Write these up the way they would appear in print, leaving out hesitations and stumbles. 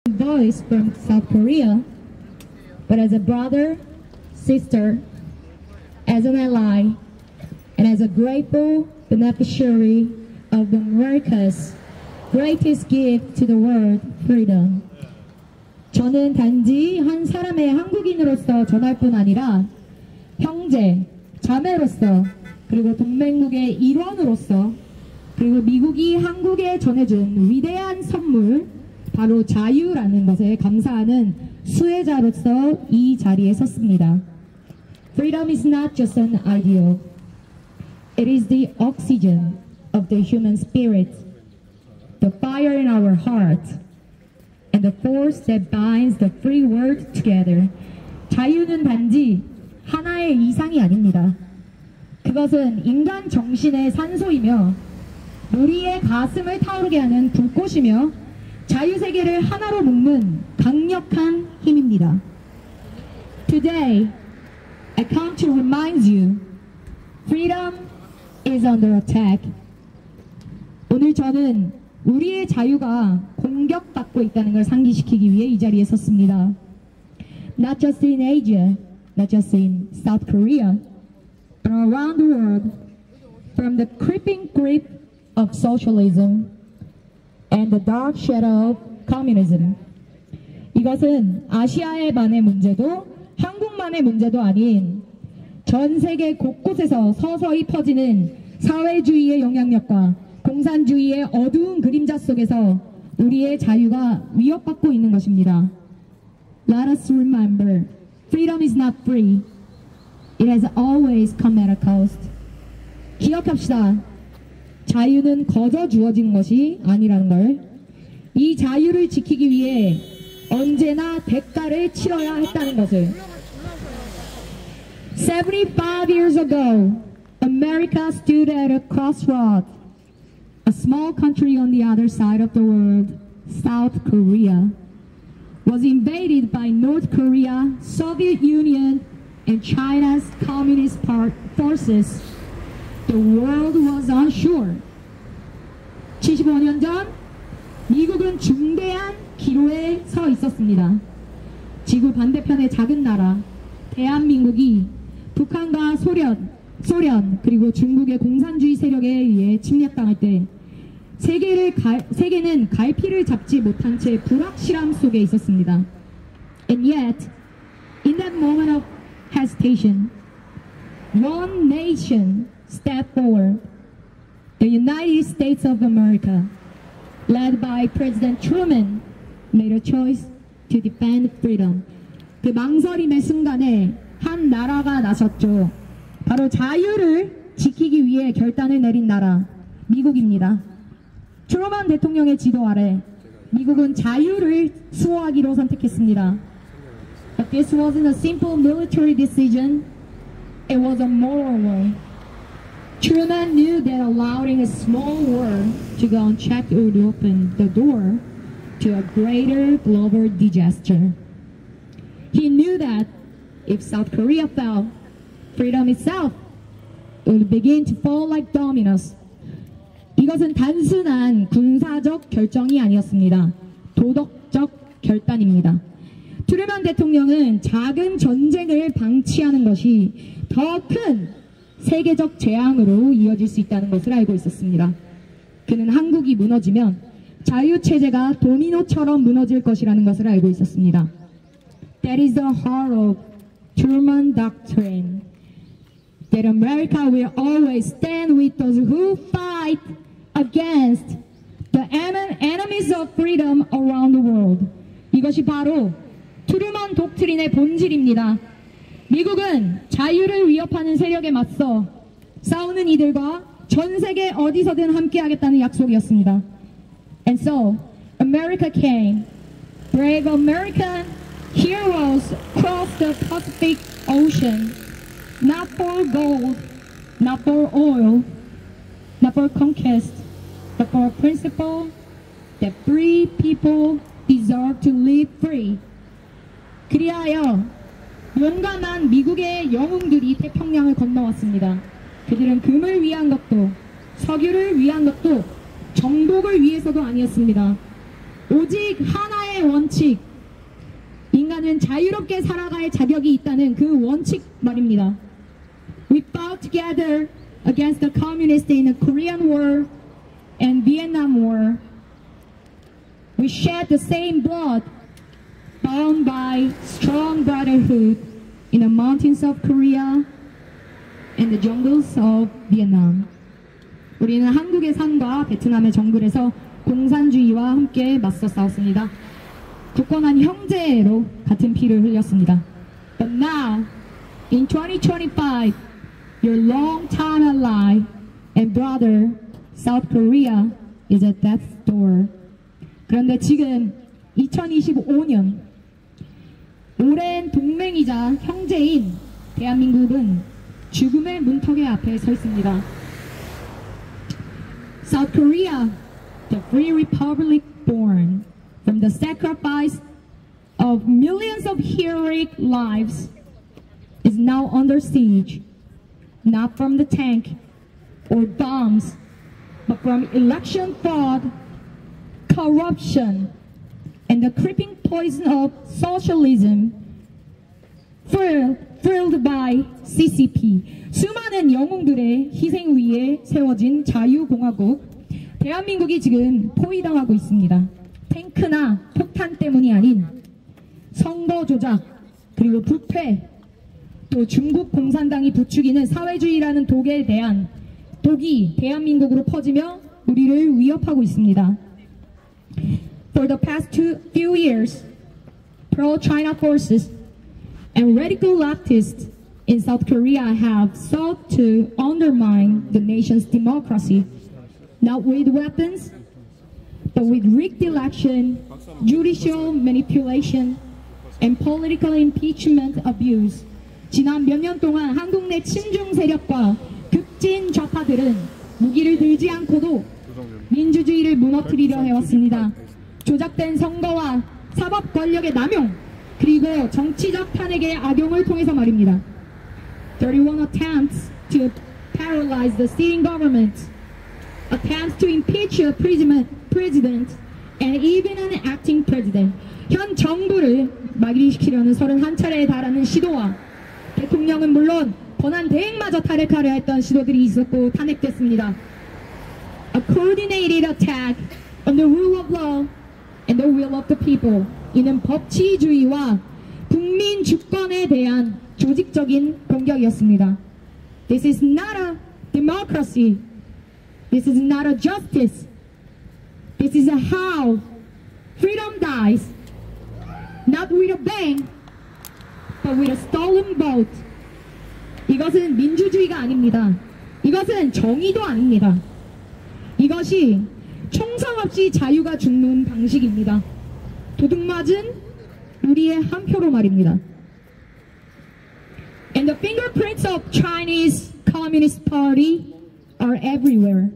voice from South Korea, but as a brother, sister, as an ally, and as a grateful beneficiary of America's greatest gift to the world, freedom. 저는 단지 한 사람의 한국인으로서 전할 뿐 아니라 형제, 자매로서 그리고 동맹국의 일원으로서 그리고 미국이 한국에 전해준 위대한 선물 바로 자유라는 것에 감사하는 수혜자로서 이 자리에 섰습니다. Freedom is not just an ideal. It is the oxygen of the human spirit, the fire in our heart, and the force that binds the free world together. 자유는 단지 하나의 이상이 아닙니다. 그것은 인간 정신의 산소이며 우리의 가슴을 타오르게 하는 불꽃이며 자유세계를 하나로 묶는 강력한 힘입니다. Today, I come to remind you, freedom is under attack. 오늘 저는 우리의 자유가 공격받고 있다는 걸 상기시키기 위해 이 자리에 섰습니다. Not just in Asia, not just in South Korea, but around the world, from the creeping grip of socialism and the dark shadow of communism. 이것은 아시아의만의 문제도 한국만의 문제도 아닌 전 세계 곳곳에서 서서히 퍼지는 사회주의의 영향력과 공산주의의 어두운 그림자 속에서 우리의 자유가 위협받고 있는 것입니다. Let us remember, freedom is not free. It has always come at a cost. 기억합시다. 자유는 거저 주어지는 것이 아니라는 걸. 이 자유를 지키기 위해 언제나 대가를 치러야 했다는 것을. 75 years ago, America stood at a crossroad. A small country on the other side of the world, South Korea, was invaded by North Korea, Soviet Union, and China's communist forces. The world was unsure. 75년 전 미국은 중대한 기로에 서 있었습니다. 지구 반대편의 작은 나라 대한민국이 북한과 소련 그리고 중국의 공산주의 세력에 의해 침략당할 때 세계는 갈피를 잡지 못한 채 불확실함 속에 있었습니다. And yet, in that moment of hesitation, one nation stepped forward, the United States of America, led by President Truman, made a choice to defend freedom. 그 망설임의 순간에 한 나라가 나섰죠. 바로 자유를 지키기 위해 결단을 내린 나라, 미국입니다. 트루먼 대통령의 지도 아래 미국은 자유를 수호하기로 선택했습니다. But this wasn't a simple military decision. It was a moral one. Truman knew that allowing a small war to go unchecked would open the door to a greater global disaster. He knew that if South Korea fell, freedom itself would begin to fall like dominoes. 이것은 단순한 군사적 결정이 아니었습니다. 도덕적 결단입니다. 트루먼 대통령은 작은 전쟁을 방치하는 것이 더 큰 세계적 재앙으로 이어질 수 있다는 것을 알고 있었습니다. 그는 한국이 무너지면 자유체제가 도미노처럼 무너질 것이라는 것을 알고 있었습니다. That is the heart of Truman Doctrine. That America will always stand with those who fight against the enemies of freedom around the world. 이것이 바로 트루먼 독트린의 본질입니다. 미국은 자유를 위협하는 세력에 맞서 싸우는 이들과 전 세계 어디서든 함께하겠다는 약속이었습니다. And so, America came. Brave American heroes crossed the Pacific Ocean, not for gold, not for oil, not for conquest, but for a principle that free people deserve to live free. 그리하여 용감한 미국의 영웅들이 태평양을 건너왔습니다. 그들은 금을 위한 것도 석유를 위한 것도 정복을 위해서도 아니었습니다. 오직 하나의 자유의 원칙, 인간은 자유롭게 살아갈 자격이 있다는 그 원칙 말입니다. We fought together against the communists in the Korean War and Vietnam War. We shed the same blood, bound by strong brotherhood in the mountains of Korea and the jungles of Vietnam. 우리는 한국의 산과 베트남의 정글에서 공산주의와 함께 맞서 싸웠습니다. 굳건한 형제로 같은 피를 흘렸습니다. But now, in 2025, your long-time ally and brother, South Korea, is at death's door. 그런데 지금 2025년 오랜 동맹이자 형제인 대한민국은 죽음의 문턱의 앞에 서 있습니다. South Korea, the free republic born from the sacrifice of millions of heroic lives, is now under siege, not from the tank or bombs, but from election fraud, corruption, and the creeping poison of socialism, fueled by CCP. 수많은 영웅들의 희생 위에 세워진 자유공화국, 대한민국이 지금 포위당하고 있습니다. 탱크나 폭탄 때문이 아닌 선거 조작, 그리고 부패, 또 중국 공산당이 부추기는 사회주의라는 독에 대한 독이 대한민국으로 퍼지며 우리를 위협하고 있습니다. For the past few years, pro-China forces and radical leftists in South Korea have sought to undermine the nation's democracy, not with weapons, but with rigged election, judicial manipulation, and political impeachment abuse. 지난 몇 년 동안 한국 내 친중 세력과 극진 좌파들은 무기를 들지 않고도 민주주의를 무너뜨리려 해왔습니다. 조작된 선거와 사법 권력의 남용, 그리고 정치적 탄핵의 악용을 통해서 말입니다. 31 attempts to paralyze the sitting government, attempts to impeach a president, and even an acting president. 현 정부를 마귀시키려는 31차례에 달하는 시도와 대통령은 물론 권한 대행마저 탄핵하려 했던 시도들이 있었고 탄핵됐습니다. A coordinated attack on the rule of law and the will of the people. 이는 법치주의와 국민 주권에 대한 조직적인 공격이었습니다. This is not a democracy. This is not a justice. This is a how freedom dies. Not with a bang, but with a stolen vote. 이것은 민주주의가 아닙니다. 이것은 정의도 아닙니다. 이것이 총성 없이 자유가 죽는 방식입니다. 도둑맞은 우리의 한 표로 말입니다. And the fingerprints of Chinese Communist Party are everywhere.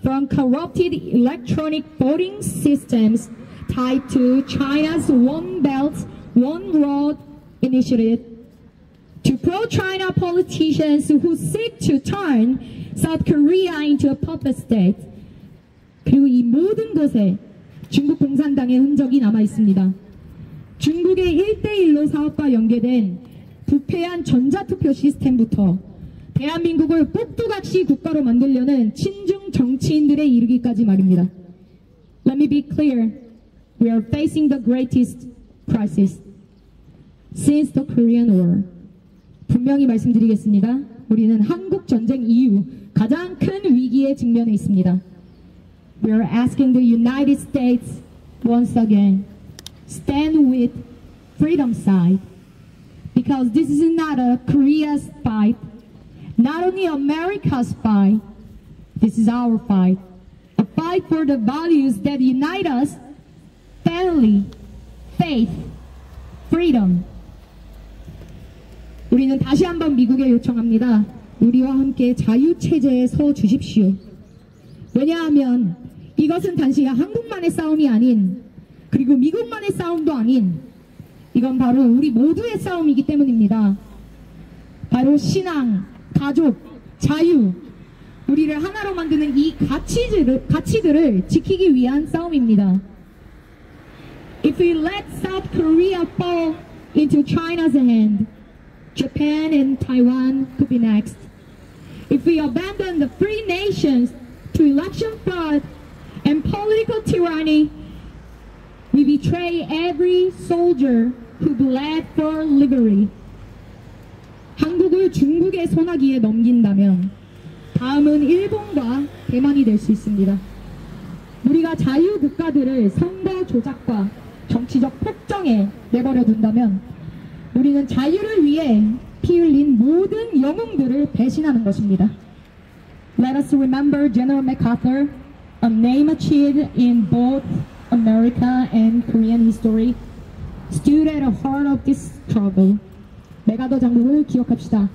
From corrupted electronic voting systems tied to China's One Belt, One Road initiative, to pro-China politicians who seek to turn South Korea into a puppet state. 그리고 이 모든 것에 중국 공산당의 흔적이 남아 있습니다. 중국의 1:1로 사업과 연계된 부패한 전자투표 시스템부터 대한민국을 꼭두각시 국가로 만들려는 친중 정치인들에 이르기까지 말입니다. Let me be clear. We are facing the greatest crisis since the Korean War. 분명히 말씀드리겠습니다. 우리는 한국 전쟁 이후 가장 큰 위기에 직면해 있습니다. We are asking the United States once again, stand with freedom's side, because this is not a Korea's fight, not only America's fight, this is our fight, a fight for the values that unite us, family, faith, freedom. 우리는 다시 한번 미국에 요청합니다. 우리와 함께 자유체제에 서 주십시오. 왜냐하면 이것은 단지 한국만의 싸움이 아닌, 그리고 미국만의 싸움도 아닌, 이건 바로 우리 모두의 싸움이기 때문입니다. 바로 신앙, 가족, 자유, 우리를 하나로 만드는 이 가치들을 지키기 위한 싸움입니다. If we let South Korea fall into China's hand, Japan and Taiwan could be next. If we abandon the free nations to election fraud and political tyranny, we betray every soldier who bled for liberty. 한국을 중국의 소나기에 넘긴다면 다음은 일본과 대만이 될 수 있습니다. 우리가 자유국가들을 선거 조작과 정치적 폭정에 내버려 둔다면 우리는 자유를 위해 피 흘린 모든 영웅들을 배신하는 것입니다. Let us remember General MacArthur, a name achieved in both America and Korean history, stood at the heart of this struggle. 메가더 장군을 기억합시다.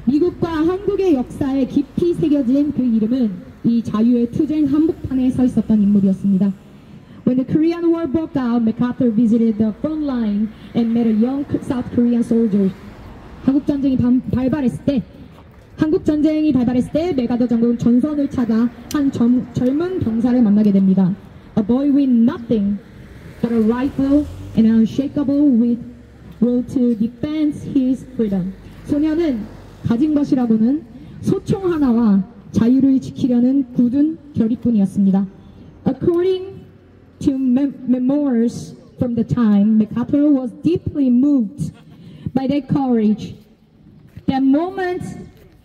미국과 한국의 역사에 깊이 새겨진 그 이름은 이 자유의 투쟁 한복판에 서 있었던 인물이었습니다. When the Korean War broke out, MacArthur visited the front line and met a young South Korean soldier. 한국 전쟁이 발발했을 때 메가더 장군은 전선을 찾아 한 젊은 병사를 만나게 됩니다. A boy with nothing but a rifle and an unshakable will to defend his freedom. 소년은 가진 것이라고는 소총 하나와 자유를 지키려는 굳은 결의뿐이었습니다. According to memoirs from the time, MacArthur was deeply moved by their courage. That moment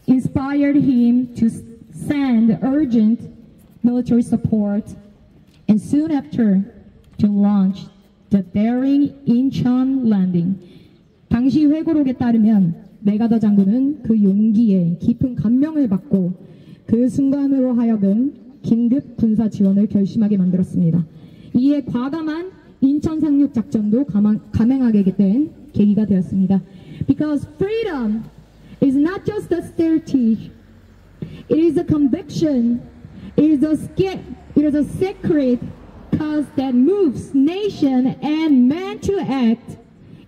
inspired him to send urgent military support and soon after to launch the daring Incheon landing. 당시 회고록에 따르면 메가더 장군은 그 용기에 깊은 감명을 받고 그 순간으로 하여금 긴급 군사 지원을 결심하게 만들었습니다. 이에 과감한 인천 상륙 작전도 감행하게 된 계기가 되었습니다. Because freedom is not just a strategy, it is a conviction, it is a sacred cause that moves nation and man to act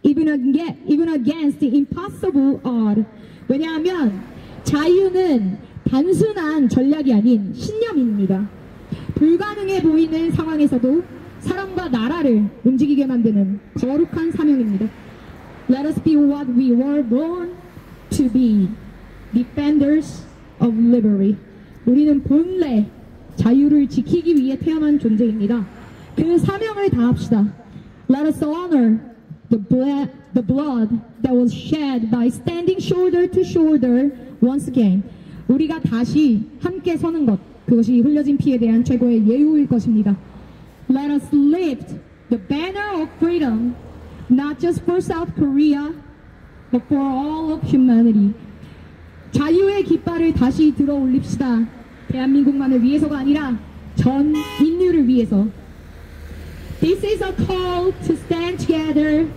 even against the impossible odd. 왜냐하면 자유는 단순한 전략이 아닌 신념입니다. 불가능해 보이는 상황에서도 사람과 나라를 움직이게 만드는 거룩한 사명입니다. Let us be what we were born to be, defenders of liberty. 우리는 본래 자유를 지키기 위해 태어난 존재입니다. 그 사명을 다합시다. Let us honor the blood that was shed by standing shoulder to shoulder once again. 우리가 다시 함께 서는 것, 그것이 흘려진 피에 대한 최고의 예우일 것입니다. Let us lift the banner of freedom, not just for South Korea, but for all of humanity. 자유의 깃발을 다시 들어 올립시다. 대한민국만을 위해서가 아니라 전 인류를 위해서. This is a call to stand together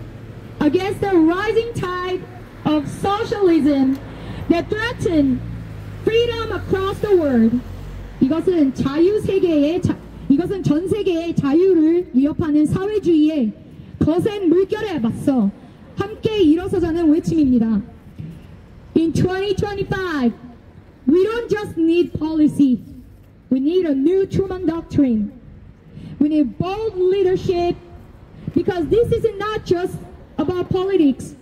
against the rising tide of socialism that threaten freedom across the world. 이것은 이것은 전 세계의 자유를 위협하는 사회주의의 거센 물결에 맞서 함께 일어서자는 외침입니다. In 2025, we don't just need policy. We need a new Truman Doctrine. We need bold leadership because this is not just about politics.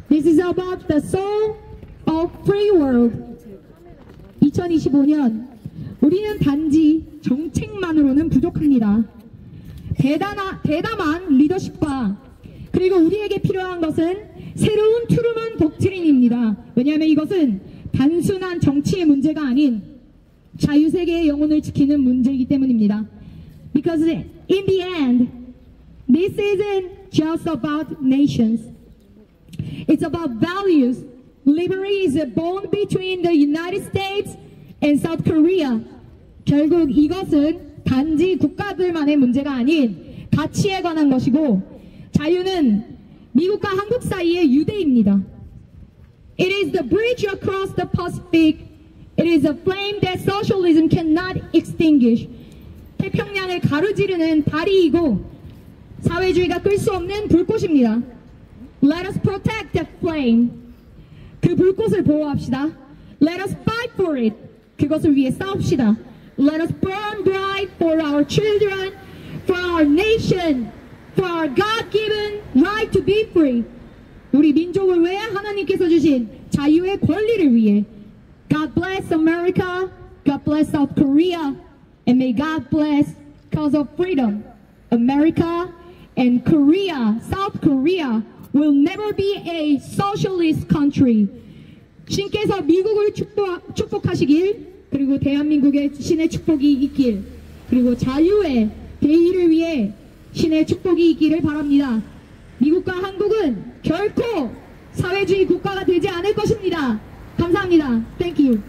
This is about the soul of free world. 2025년 우리는 단지 정책만으로는 부족합니다. 대담한 리더십과 그리고 우리에게 필요한 것은 새로운 트루먼 독트린입니다. 왜냐하면 이것은 단순한 정치의 문제가 아닌 자유세계의 영혼을 지키는 문제이기 때문입니다. Because in the end, this isn't just about nations. It's about values. Liberty is a bond between the United States and South Korea. 결국 이것은 단지 국가들만의 문제가 아닌 가치에 관한 것이고 자유는 미국과 한국 사이의 유대입니다. It is the bridge across the Pacific. It is a flame that socialism cannot extinguish. 태평양을 가로지르는 다리이고 사회주의가 끌 수 없는 불꽃입니다. Let us protect that flame. 그 불꽃을 보호합시다. Let us fight for it. 그것을 위해 싸웁시다. Let us burn bright for our children, for our nation, for our God-given right to be free. 우리 민족을 위해 하나님께서 주신 자유의 권리를 위해. God bless America. God bless South Korea. And may God bless cause of freedom. America and Korea, South Korea will never be a socialist country. 신께서 미국을 축복하시길, 그리고 대한민국에 신의 축복이 있길, 그리고 자유의 대의를 위해 신의 축복이 있기를 바랍니다. 미국과 한국은 결코 사회주의 국가가 되지 않을 것입니다. 감사합니다. Thank you.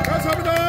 감사합니다.